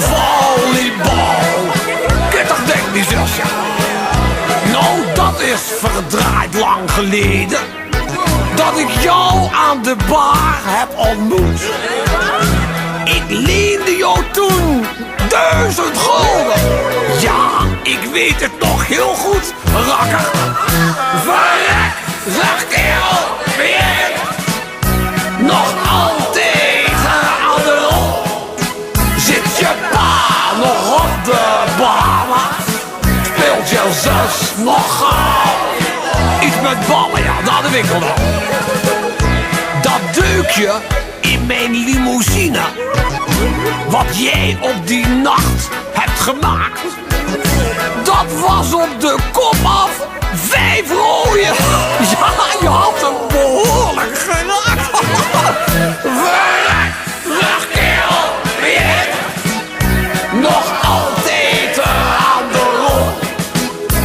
volleybal. Kijk, dat denkt die zusje. Nou, dat is verdraaid lang geleden dat ik jou aan de bar heb ontmoet. Ik leende jou toen 1000 gulden. Ja, ik weet het nog heel goed, rakker. Verrek, zeg kerel, ben jij nog altijd aan de rol? Zit je pa nog op de bar? Speelt je zus nog iets met ballen? Ja, naar de winkel dan. Dat deukje in mijn limousine, wat jij op die nacht hebt gemaakt, dat was op de kop af 5 rooien. Ja, je had hem behoorlijk geraakt. Verrek, zeg kerel, ben jij nog altijd aan de rol?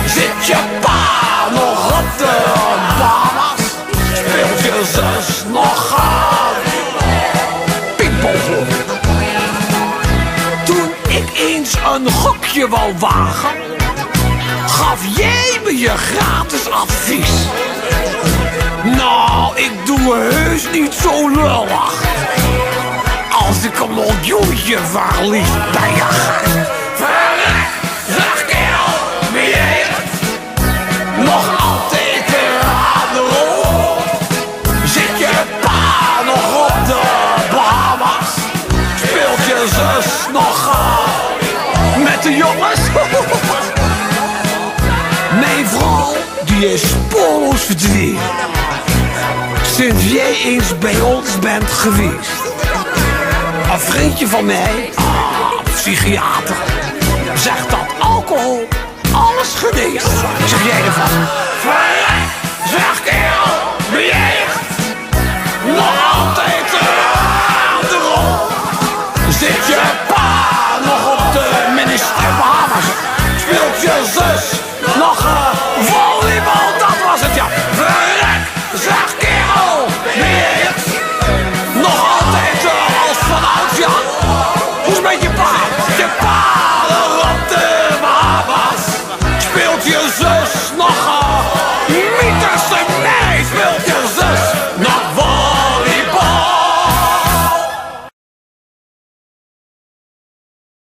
Zit je pa nog op de Bahamas? Speelt je zus nog pingpong? Toen ik eens een gokje wou wagen, gaf jij me je gratis advies. Nou, ik doe heus niet zo lullig als ik een miljoentje verlies bij je geit. Verrek, zeg kerel, ben jij nog altijd aan de rol? Zit je pa nog op de Bahamas? Speelt je zus nog met de jongens? Mijn vrouw, die is spoorloos verdwenen sinds jij eens bij ons bent geweest. Een vriendje van mij, psychiater, zegt dat alcohol alles geneest. Zeg jij ervan? Verrek, zeg kerel,